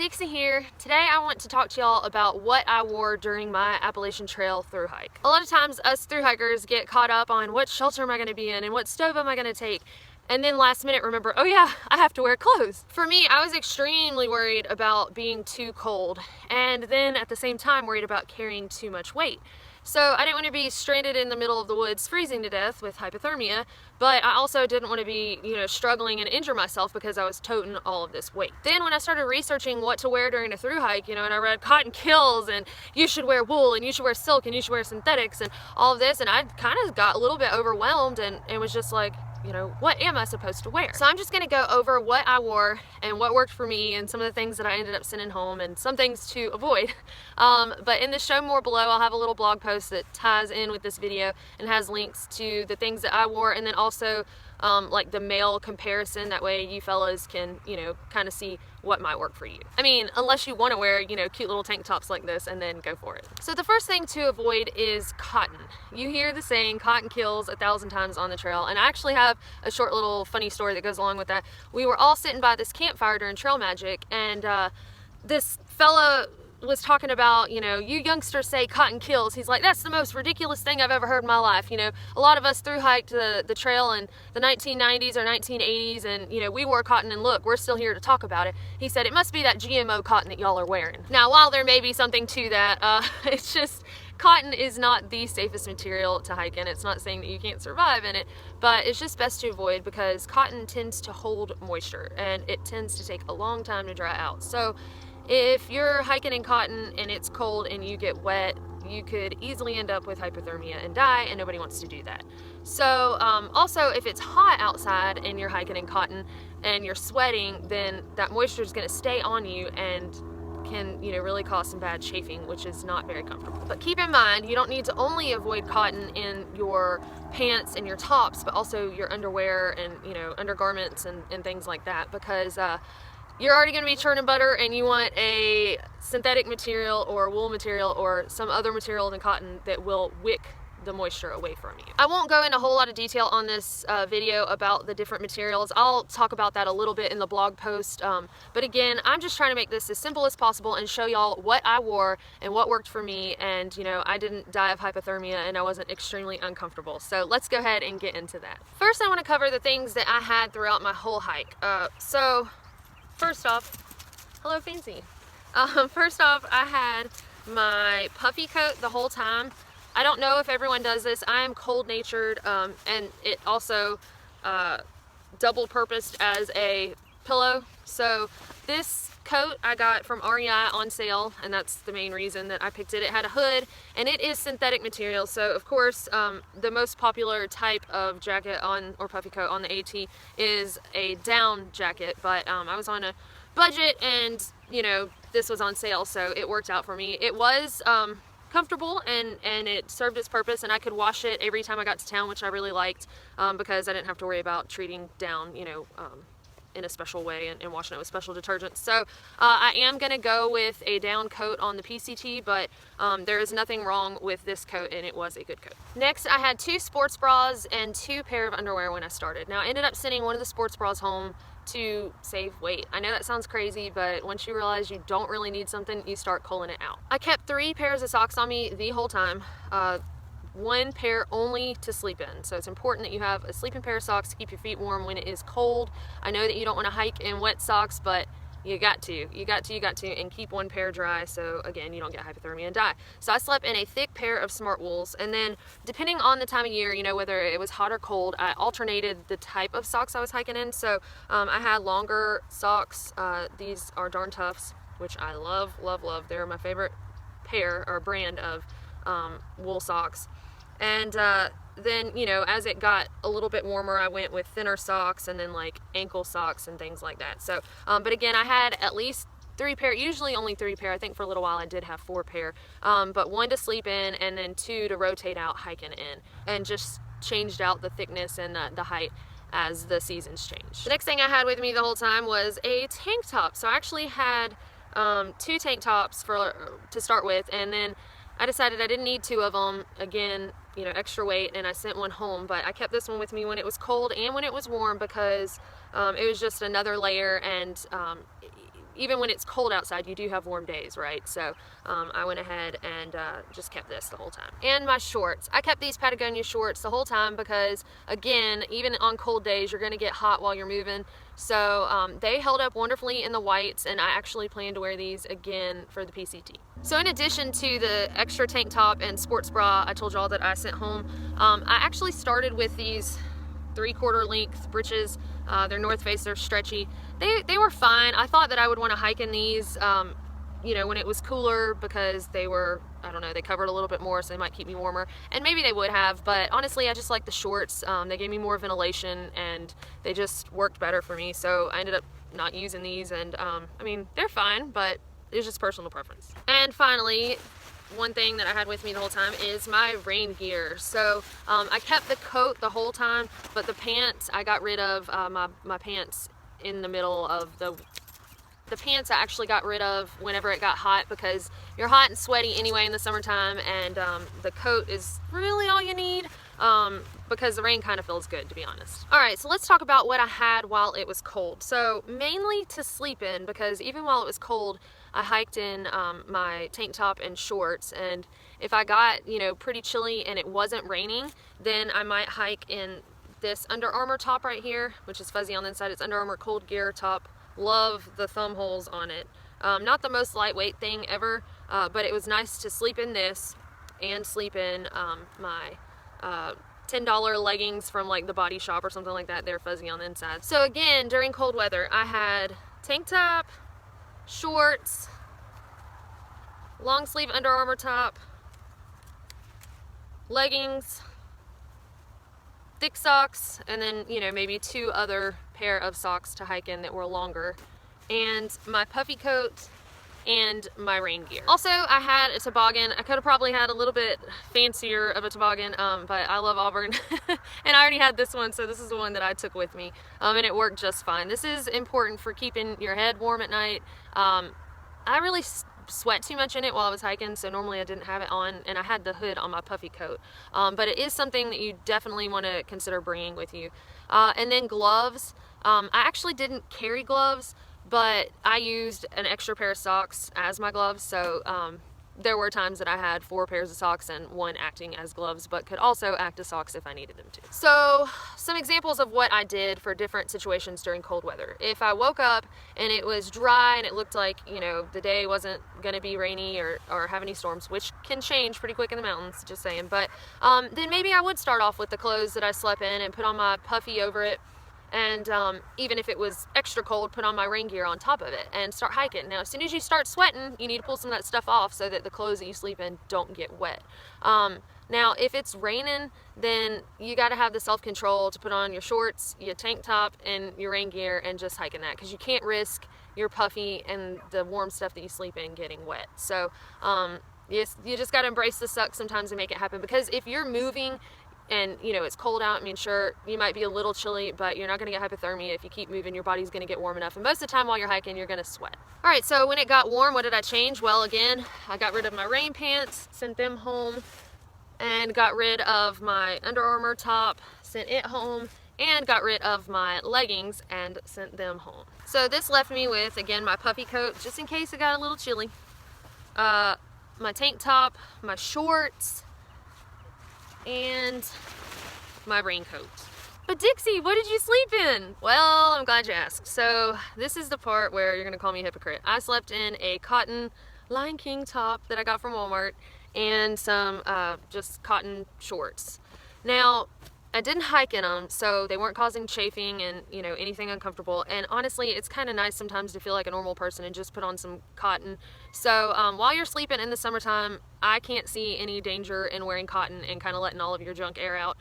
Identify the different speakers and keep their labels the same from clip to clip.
Speaker 1: Dixie here. Today I want to talk to y'all about what I wore during my Appalachian Trail thru hike. A lot of times us thru hikers get caught up on what shelter am I going to be in and what stove am I going to take, and then last minute remember, oh yeah, I have to wear clothes. For me, I was extremely worried about being too cold, and then at the same time worried about carrying too much weight. So I didn't want to be stranded in the middle of the woods freezing to death with hypothermia, but I also didn't want to be, struggling and injure myself because I was toting all of this weight. Then when I started researching what to wear during a thru hike, and I read cotton kills and you should wear wool and you should wear silk and you should wear synthetics and all of this, and I kind of got a little bit overwhelmed and was just like, what am I supposed to wear? So I'm just gonna go over what I wore and what worked for me and some of the things that I ended up sending home and some things to avoid. But in the show more below, I'll have a little blog post that ties in with this video and has links to the things that I wore, and then also like the male comparison. That way you fellas can, kind of see what might work for you. I mean, unless you want to wear, cute little tank tops like this, and then go for it. So the first thing to avoid is cotton. You hear the saying, cotton kills 1,000 times on the trail, and I actually have a short little funny story that goes along with that. We were all sitting by this campfire during Trail Magic, and this fella was talking about, you youngsters say cotton kills. He's like, that's the most ridiculous thing I've ever heard in my life. A lot of us thru-hiked the trail in the 1990s or 1980s, and we wore cotton, and look, we're still here to talk about it. He said, it must be that GMO cotton that y'all are wearing. Now, while there may be something to that, it's just, cotton is not the safest material to hike in. It's not saying that you can't survive in it, but it's just best to avoid because cotton tends to hold moisture and it tends to take a long time to dry out. So if you're hiking in cotton and it's cold and you get wet, you could easily end up with hypothermia and die, and nobody wants to do that. So also, if it's hot outside and you're hiking in cotton and you're sweating, then that moisture is going to stay on you and can really cause some bad chafing, which is not very comfortable. But keep in mind, you don't need to only avoid cotton in your pants and your tops, but also your underwear and undergarments and things like that, because you're already going to be churning butter and you want a synthetic material or wool material or some other material than cotton that will wick the moisture away from you. I won't go into a whole lot of detail on this video about the different materials. I'll talk about that a little bit in the blog post, but again, I'm just trying to make this as simple as possible and show y'all what I wore and what worked for me, and I didn't die of hypothermia and I wasn't extremely uncomfortable. So let's go ahead and get into that. First, I want to cover the things that I had throughout my whole hike. So first off, hello Fancy. First off, I had my puffy coat the whole time. I don't know if everyone does this. I am cold-natured, and it also double-purposed as a pillow. So this coat I got from REI on sale, and that's the main reason that I picked it. It had a hood, and it is synthetic material. So of course, the most popular type of jacket or puffy coat on the AT is a down jacket. But I was on a budget, and this was on sale, so it worked out for me. It was comfortable and it served its purpose, and I could wash it every time I got to town, which I really liked, because I didn't have to worry about treating down in a special way and washing it with special detergents. So I am gonna go with a down coat on the PCT, but there is nothing wrong with this coat, and it was a good coat. Next, I had 2 sports bras and 2 pair of underwear when I started. Now I ended up sending one of the sports bras home to save weight. I know that sounds crazy, but once you realize you don't really need something, you start culling it out. I kept 3 pairs of socks on me the whole time. 1 pair only to sleep in. So it's important that you have a sleeping pair of socks to keep your feet warm when it is cold. I know that you don't want to hike in wet socks, but you got to, and keep 1 pair dry, so again, you don't get hypothermia and die. So I slept in a thick pair of smart wools, and then depending on the time of year, whether it was hot or cold, I alternated the type of socks I was hiking in. So I had longer socks. These are Darn Toughs, which I love, love, love. They're my favorite pair or brand of wool socks. And then, as it got a little bit warmer, I went with thinner socks and then like ankle socks and things like that. So, but again, I had at least 3 pair, usually only 3 pair. I think for a little while I did have 4 pair, but 1 to sleep in and then 2 to rotate out hiking in, and just changed out the thickness and the height as the seasons changed. The next thing I had with me the whole time was a tank top. So I actually had 2 tank tops to start with, and then I decided I didn't need 2 of them. Again, extra weight, and I sent 1 home, but I kept this one with me when it was cold and when it was warm, because it was just another layer, and even when it's cold outside, you do have warm days, right? So I went ahead and just kept this the whole time. And my shorts. I kept these Patagonia shorts the whole time because, again, even on cold days, you're going to get hot while you're moving. So they held up wonderfully in the whites, and I actually plan to wear these again for the PCT. So in addition to the extra tank top and sports bra I told y'all that I sent home, I actually started with these 3/4 length breeches. They're North Face, they're stretchy. They were fine. I thought that I would want to hike in these, you know, when it was cooler, because they were, I don't know, they covered a little bit more, so they might keep me warmer. And maybe they would have, but honestly, I just like the shorts. They gave me more ventilation, and they just worked better for me. So I ended up not using these, and I mean, they're fine, but it's just personal preference. And finally, one thing that I had with me the whole time is my rain gear. So I kept the coat the whole time, but the pants, I got rid of my pants in the middle of the pants. I actually got rid of whenever it got hot, because you're hot and sweaty anyway in the summertime, and the coat is really all you need, because the rain kind of feels good, to be honest. All right, so let's talk about what I had while it was cold. So mainly to sleep in, because even while it was cold, I hiked in my tank top and shorts, and if I got, you know, pretty chilly and it wasn't raining, then I might hike in this Under Armour top right here, which is fuzzy on the inside. It's Under Armour Cold Gear top. Love the thumb holes on it. Not the most lightweight thing ever, but it was nice to sleep in this and sleep in my $10 leggings from like the Body Shop or something like that. They're fuzzy on the inside. So again, during cold weather, I had tank top, shorts, long sleeve Under Armour top, leggings, thick socks, and then, you know, maybe 2 other pair of socks to hike in that were longer, and my puffy coat and my rain gear. Also, I had a toboggan. I could have probably had a little bit fancier of a toboggan, but I love Auburn and I already had this one, so this is the one that I took with me, and it worked just fine. This is important for keeping your head warm at night. I really sweat too much in it while I was hiking, so normally I didn't have it on, and I had the hood on my puffy coat, but it is something that you definitely want to consider bringing with you. And then gloves. I actually didn't carry gloves, but I used an extra pair of socks as my gloves, so there were times that I had 4 pairs of socks and 1 acting as gloves, but could also act as socks if I needed them to. So some examples of what I did for different situations during cold weather. If I woke up and it was dry and it looked like, you know, the day wasn't going to be rainy or have any storms, which can change pretty quick in the mountains, just saying, but then maybe I would start off with the clothes that I slept in and put on my puffy over it. And even if it was extra cold, put on my rain gear on top of it and start hiking. Now, as soon as you start sweating, you need to pull some of that stuff off so that the clothes that you sleep in don't get wet. Now, if it's raining, then you got to have the self-control to put on your shorts, your tank top, and your rain gear and just hike in that, because you can't risk your puffy and the warm stuff that you sleep in getting wet. So you just got to embrace the suck sometimes and make it happen, because if you're moving and, you know, it's cold out, I mean, sure, you might be a little chilly, but you're not going to get hypothermia. If you keep moving, your body's going to get warm enough, and most of the time while you're hiking, you're going to sweat. All right, so when it got warm, what did I change? Well, again, I got rid of my rain pants, sent them home, and got rid of my Under Armour top, sent it home, and got rid of my leggings and sent them home. So this left me with, again, my puffy coat, just in case it got a little chilly, my tank top, my shorts, and my raincoat. But Dixie, what did you sleep in? Well, I'm glad you asked. So this is the part where you're gonna call me a hypocrite. I slept in a cotton Lion King top that I got from Walmart and some just cotton shorts. Now, I didn't hike in them, so they weren't causing chafing and, you know, anything uncomfortable. And honestly, it's kind of nice sometimes to feel like a normal person and just put on some cotton. So while you're sleeping in the summertime, I can't see any danger in wearing cotton, and kind of letting all of your junk air out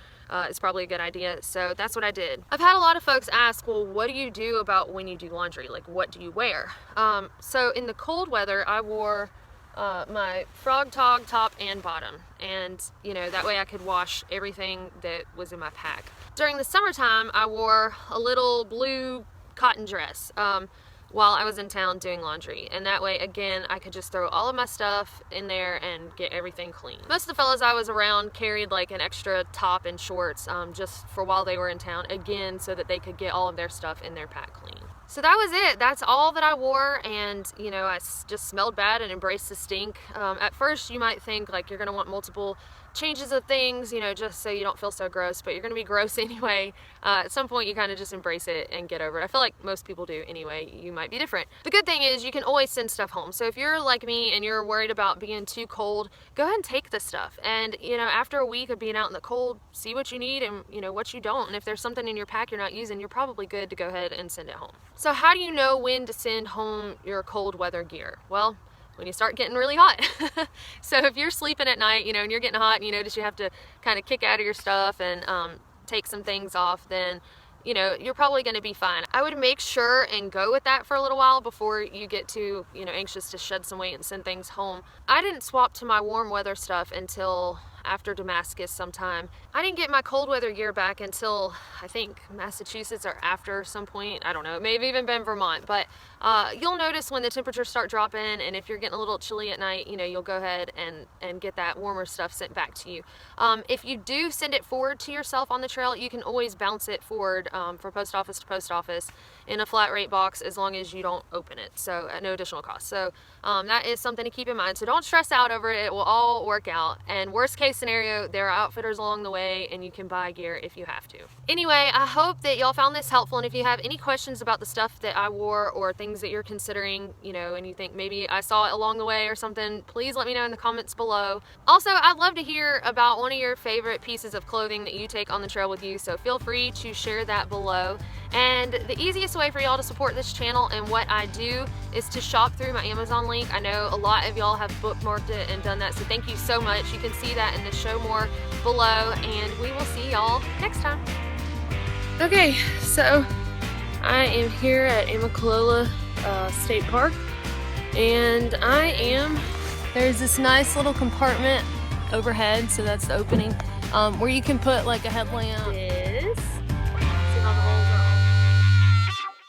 Speaker 1: is probably a good idea. So that's what I did. I've had a lot of folks ask, well, what do you do about when you do laundry? Like, what do you wear? So in the cold weather, I wore my Frog Tog top and bottom, and, you know, that way I could wash everything that was in my pack. During the summertime, I wore a little blue cotton dress. while I was in town doing laundry. And that way, again, I could just throw all of my stuff in there and get everything clean. Most of the fellas I was around carried like an extra top and shorts just for while they were in town, again, so that they could get all of their stuff in their pack clean. So that was it. That's all that I wore, and you know, I just smelled bad and embraced the stink. At first you might think like you're gonna want multiple changes of things, you know, just so you don't feel so gross, but you're gonna be gross anyway. At some point you kind of just embrace it and get over it. I feel like most people do anyway. You might be different. The good thing is you can always send stuff home. So if you're like me and you're worried about being too cold, go ahead and take the stuff, and you know, after a week of being out in the cold, see what you need and you know what you don't, and if there's something in your pack you're not using, you're probably good to go ahead and send it home. So how do you know when to send home your cold weather gear? Well, when you start getting really hot. So if you're sleeping at night, you know, and you're getting hot and you notice you have to kind of kick out of your stuff and take some things off, then you know, you're probably going to be fine. I would make sure and go with that for a little while before you get too, you know, anxious to shed some weight and send things home. I didn't swap to my warm weather stuff until after Damascus sometime. I didn't get my cold weather gear back until I think Massachusetts or after some point. I don't know, it may have even been Vermont, but you'll notice when the temperatures start dropping, and if you're getting a little chilly at night, you know, you'll go ahead and get that warmer stuff sent back to you. If you do send it forward to yourself on the trail, you can always bounce it forward for post office to post office in a flat rate box, as long as you don't open it, so at no additional cost. So that is something to keep in mind. So don't stress out over it. It will all work out, and worst case scenario, there are outfitters along the way and you can buy gear if you have to. Anyway, I hope that y'all found this helpful, and if you have any questions about the stuff that I wore or things that you're considering, you know, and you think maybe I saw it along the way or something, please let me know in the comments below. Also, I'd love to hear about one of your favorite pieces of clothing that you take on the trail with you, so feel free to share that below. And the easiest way for y'all to support this channel and what I do is to shop through my Amazon link. I know a lot of y'all have bookmarked it and done that, so thank you so much. You can see that in the show more below, and we will see y'all next time. Okay, so I am here at Amicalola State Park, and there's this nice little compartment overhead, so that's the opening, where you can put like a headlamp